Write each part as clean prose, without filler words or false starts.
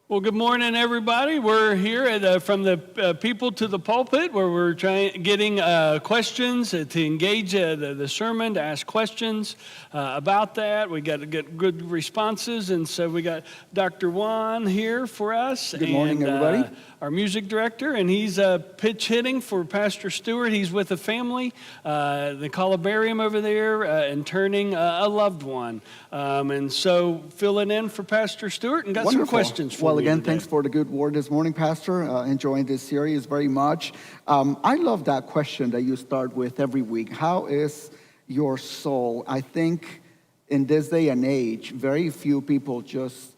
Well, good morning, everybody. We're here at from the people to the pulpit, where we're getting questions to engage the sermon, to ask questions about that. We got to get good responses, and so we got Dr. Juan here for us. Good morning, everybody. Our music director, and he's pitch hitting for Pastor Stewart. He's with a family, the columbarium over there, and turning a loved one. And so filling in for Pastor Stewart, and got Wonderful. some questions for you. Well, again, today. thanks for the good word this morning, Pastor. Enjoying this series very much. I love that question that you start with every week. How is your soul? I think in this day and age, very few people just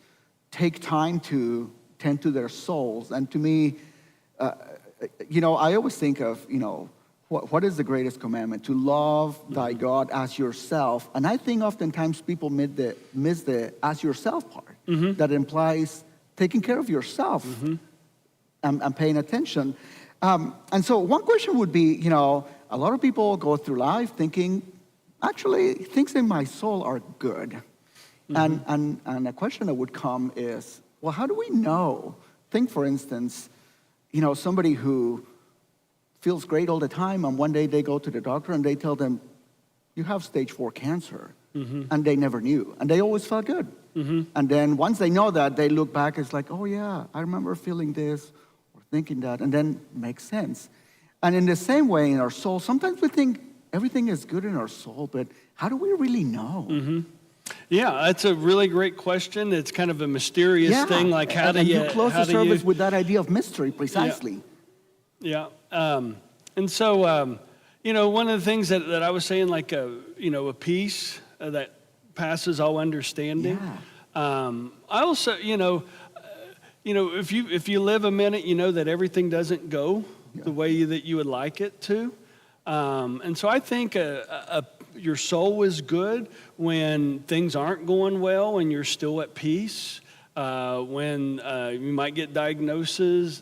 take time to tend to their souls. And to me, I always think of, what is the greatest commandment? To love thy God as yourself. And I think oftentimes people miss the as yourself part. Mm-hmm. That implies taking care of yourself and paying attention. And so one question would be, a lot of people go through life thinking, actually, things in my soul are good. Mm-hmm. And a question that would come is, well, how do we know? Think, for instance, somebody who feels great all the time, and one day they go to the doctor and they tell them, you have stage 4 cancer. Mm-hmm. And they never knew. And they always felt good. Mm-hmm. And then once they know that, they look back, it's like, oh yeah, I remember feeling this or thinking that, and then it makes sense. And in the same way, in our soul, sometimes we think everything is good in our soul, but how do we really know? Mm-hmm. Yeah, that's a really great question. It's kind of a mysterious thing, like how do you... you close the service with that idea of mystery, precisely. Yeah. And so, one of the things that I was saying, like, a peace that passes all understanding. Yeah. I also, if you live a minute, you know that everything doesn't go the way that you would like it to. And so I think your soul is good when things aren't going well and you're still at peace. When you might get diagnoses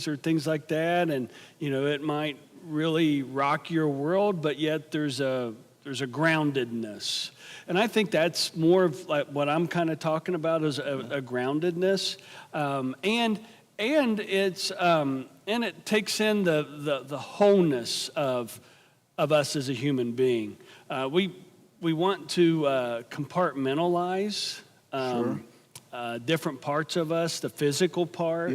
or things like that, and it might really rock your world, but yet there's a groundedness. And I think that's more of like what I'm kind of talking about, is a groundedness, and it's and it takes in the wholeness of us as a human being. We want to compartmentalize different parts of us: the physical part,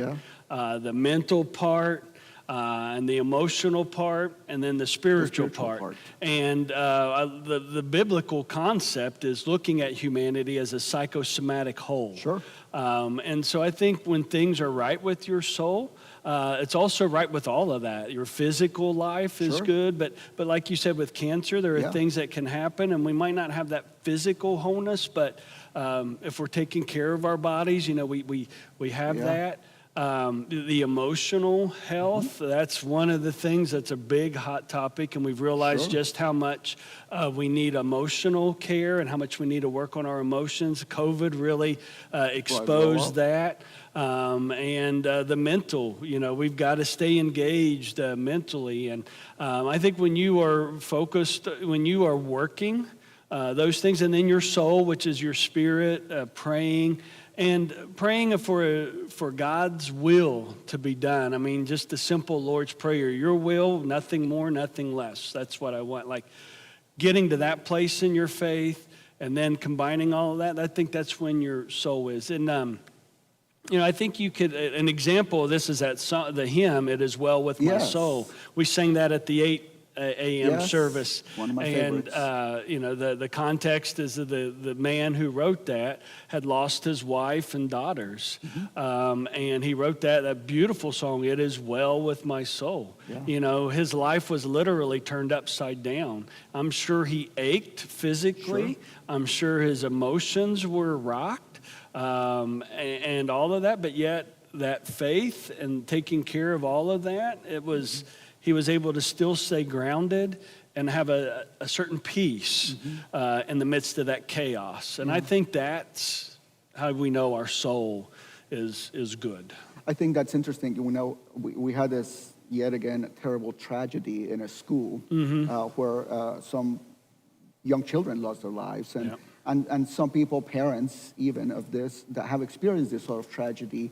the mental part, and the emotional part, and then the spiritual part. And the biblical concept is looking at humanity as a psychosomatic whole. Sure. And so I think when things are right with your soul, it's also right with all of that. Your physical life is good, but like you said, with cancer, there are things that can happen, and we might not have that physical wholeness, but if we're taking care of our bodies, we have that. The emotional health, that's one of the things that's a big hot topic, and we've realized just how much we need emotional care and how much we need to work on our emotions. COVID really exposed that. And the mental, we've got to stay engaged mentally. And I think when you are focused, when you are working those things, and then your soul, which is your spirit, praying for God's will to be done. I mean, just the simple Lord's Prayer, your will, nothing more, nothing less. That's what I want. Like getting to that place in your faith and then combining all of that, I think that's when your soul is. And, I think you could, an example of this is the hymn, It Is Well With My Soul. We sang that at the 8 a.m. service. One of my favorites. The context is the man who wrote that had lost his wife and daughters. Mm-hmm. And he wrote that beautiful song, It Is Well With My Soul. Yeah. His life was literally turned upside down. I'm sure he ached physically. Sure. I'm sure his emotions were rocked, and all of that, but yet that faith and taking care of all of that, he was able to still stay grounded and have a certain peace in the midst of that chaos. And I think that's how we know our soul is good. I think that's interesting. We had this, yet again, terrible tragedy in a school where some young children lost their lives. Yeah. And some people, parents even of this, that have experienced this sort of tragedy,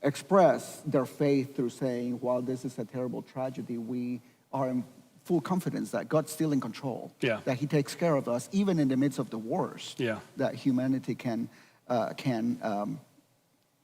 express their faith through saying, while this is a terrible tragedy, we are in full confidence that God's still in control, Yeah. that he takes care of us, even in the midst of the worst Yeah. that humanity can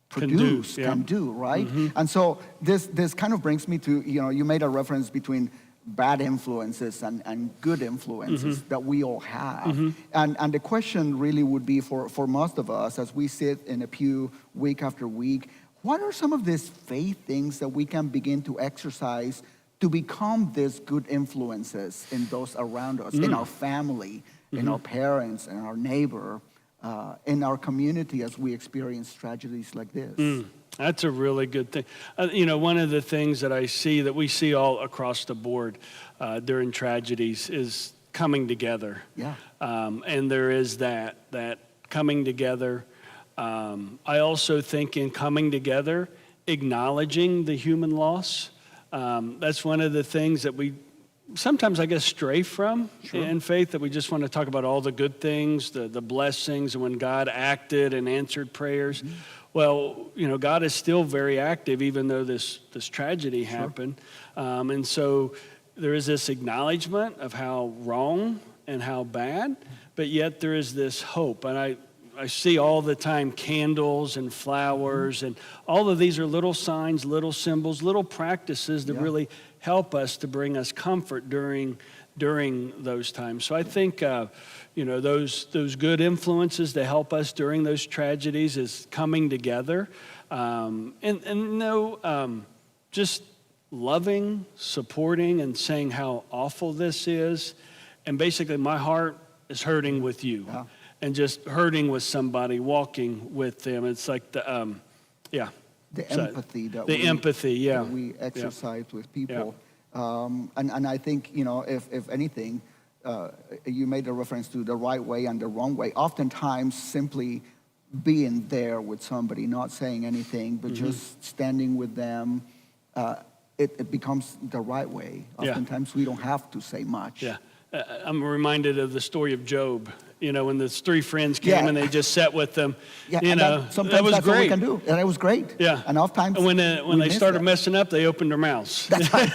produce, yeah. can do, right? And so this kind of brings me to, you made a reference between bad influences and good influences that we all have. And the question really would be for most of us, as we sit in a pew week after week, what are some of these faith things that we can begin to exercise to become these good influences in those around us, in our family, in our parents, in our neighbor, in our community as we experience tragedies like this? That's a really good thing. One of the things that I see, that we see all across the board during tragedies, is coming together. Yeah. And there is that coming together. I also think in coming together, acknowledging the human loss. That's one of the things that we sometimes, I guess, stray from in faith, that we just want to talk about all the good things, the blessings, and when God acted and answered prayers. Well, God is still very active, even though this tragedy happened. And so there is this acknowledgement of how wrong and how bad, but yet there is this hope. And I see all the time candles and flowers, and all of these are little signs, little symbols, little practices that really help us, to bring us comfort during those times. So I think those good influences that help us during those tragedies is coming together, just loving, supporting, and saying how awful this is. And basically, my heart is hurting with you. Yeah. And just hurting with somebody, walking with them. It's like the empathy that we exercise with people. And I think, if anything, you made a reference to the right way and the wrong way. Oftentimes, simply being there with somebody, not saying anything, but just standing with them, it becomes the right way. Oftentimes, we don't have to say much. Yeah. I'm reminded of the story of Job. When the three friends came and they just sat with them. Yeah, sometimes that was that's great. what we can do, and it was great. Yeah. And oftentimes, when they started messing up, they opened their mouths. That's right.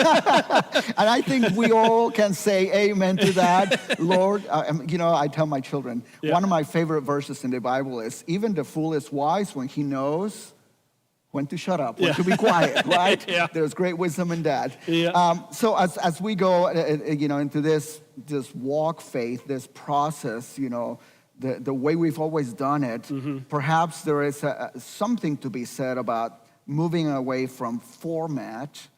And I think we all can say amen to that. Lord, I tell my children, one of my favorite verses in the Bible is, even the fool is wise when he knows when to shut up, when to be quiet, right? There's great wisdom in that. So as we go, into this walk faith, this process, the way we've always done it, perhaps there is something to be said about moving away from format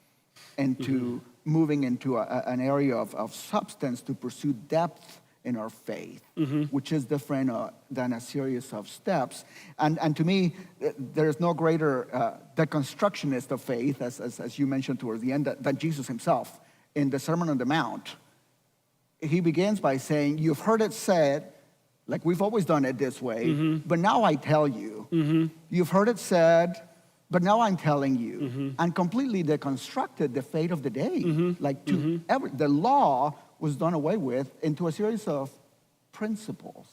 into moving into an area of substance to pursue depth in our faith, which is different than a series of steps. And to me, there's no greater deconstructionist of faith, as you mentioned towards the end, than Jesus himself. In the Sermon on the Mount, he begins by saying, you've heard it said, like we've always done it this way, but now I tell you. You've heard it said, but now I'm telling you. And completely deconstructed the fate of the day. Like the law was done away with into a series of principles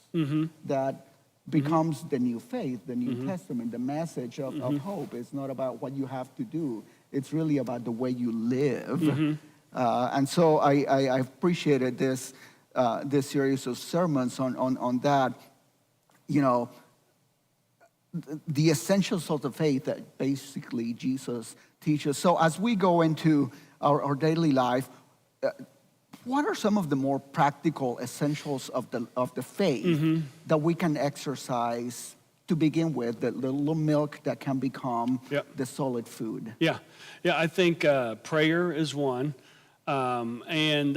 that becomes the new faith, the New Testament, the message of hope. It's not about what you have to do. It's really about the way you live. And so I appreciated this series of sermons on that, the essentials of the faith that basically Jesus teaches. So as we go into our daily life, what are some of the more practical essentials of the faith that we can exercise to begin with, the little milk that can become the solid food? I think prayer is one. And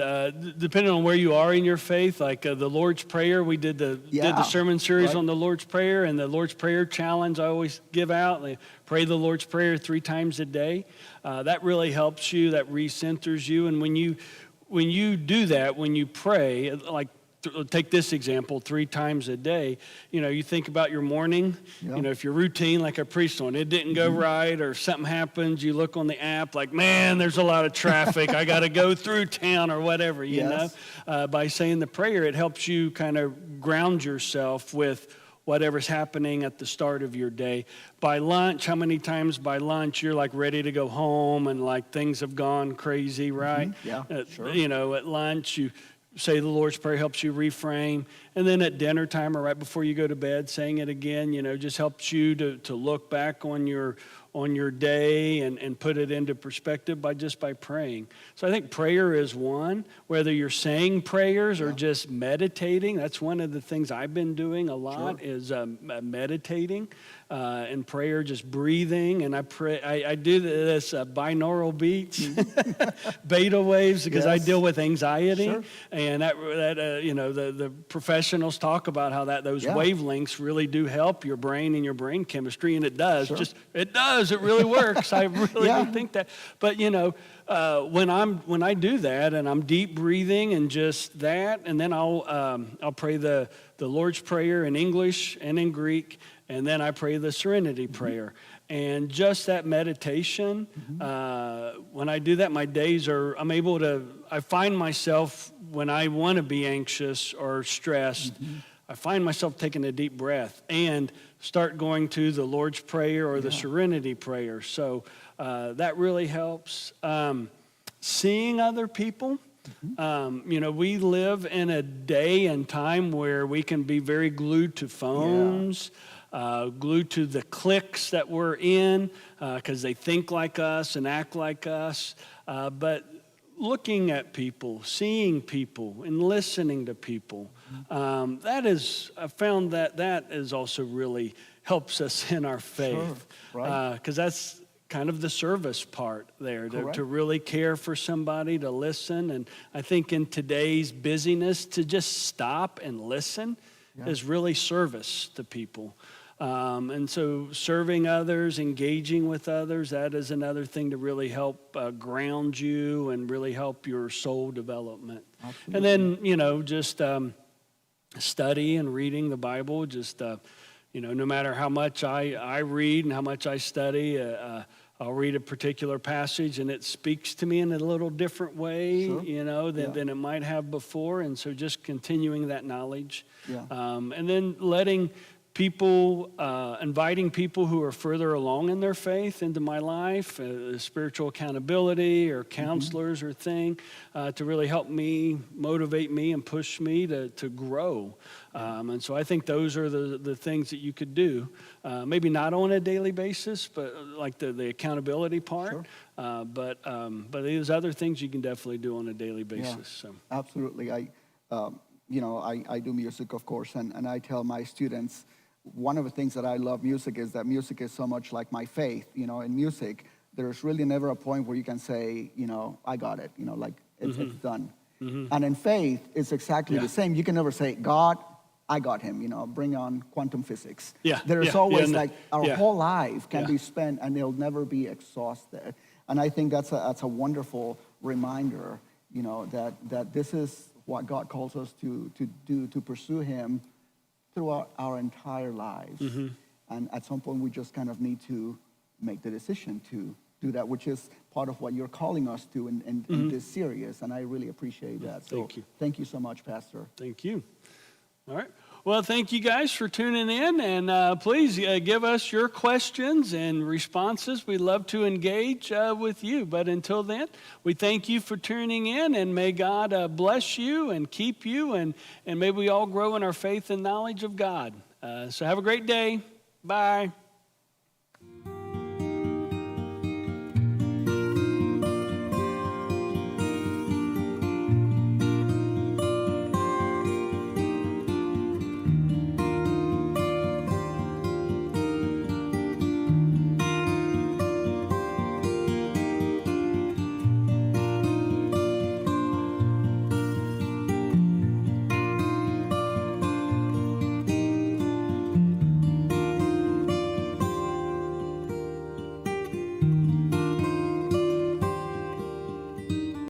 depending on where you are in your faith, like the Lord's Prayer, we did the sermon series on the Lord's Prayer, and the Lord's Prayer challenge I always give out. They pray the Lord's Prayer 3 times a day. That really helps you. That recenters you. And when you do that, when you pray, like take this example, 3 times a day. You think about your morning. Yeah. If your routine, like I preached on, it didn't go right or something happens, you look on the app like, man, there's a lot of traffic. I got to go through town or whatever, Yes. By saying the prayer, it helps you kind of ground yourself with whatever's happening at the start of your day. By lunch, how many times by lunch you're like ready to go home and like things have gone crazy, right? Yeah, sure. At lunch, you say the Lord's Prayer helps you reframe. And then at dinner time or right before you go to bed, saying it again, just helps you to look back on your day and put it into perspective by praying. So I think prayer is one, whether you're saying prayers or just meditating. That's one of the things I've been doing a lot is meditating and prayer, just breathing. And I do this binaural beats, beta waves, because I deal with anxiety. Sure. And the professionals talk about how those wavelengths really do help your brain and your brain chemistry, and it does. Sure. It does. It really works. I really do think that. But when I do that and I'm deep breathing and just that, and then I'll pray the Lord's Prayer in English and in Greek, and then I pray the Serenity Prayer. And just that meditation, when I do that, my days I find myself when I want to be anxious or stressed, I find myself taking a deep breath and start going to the Lord's Prayer or the Serenity Prayer. So that really helps. Seeing other people. We live in a day and time where we can be very glued to phones, glued to the cliques that we're in because they think like us and act like us. But looking at people, seeing people, and listening to people, I found that is also really helps us in our faith. Sure, right. Because that's kind of the service part there, to really care for somebody, to listen. And I think in today's busyness, to just stop and listen is really service to people. And so serving others, engaging with others, that is another thing to really help ground you and really help your soul development. Absolutely. And then, just study and reading the Bible, just, no matter how much I read and how much I study, I'll read a particular passage and it speaks to me in a little different way, than it might have before. And so just continuing that knowledge. Yeah. And then inviting people who are further along in their faith into my life, spiritual accountability or counselors or thing, to really help me, motivate me, and push me to grow. And so I think those are the things that you could do. Maybe not on a daily basis, but like the accountability part. Sure. But there's other things you can definitely do on a daily basis. Yeah, so. Absolutely. I do music, of course, and I tell my students, one of the things that I love music is that music is so much like my faith. In music, there's really never a point where you can say, I got it, it's done. And in faith, it's exactly the same. You can never say, God, I got him, bring on quantum physics. There's always our whole life can be spent and it'll never be exhausted. And I think that's a wonderful reminder, that this is what God calls us to do, to pursue him throughout our entire lives. And at some point, we just kind of need to make the decision to do that, which is part of what you're calling us to in this series. And I really appreciate that. So thank you. Thank you so much, Pastor. Thank you. All right. Well, thank you guys for tuning in, and please give us your questions and responses. We'd love to engage with you. But until then, we thank you for tuning in, and may God bless you and keep you, and may we all grow in our faith and knowledge of God. So have a great day. Bye.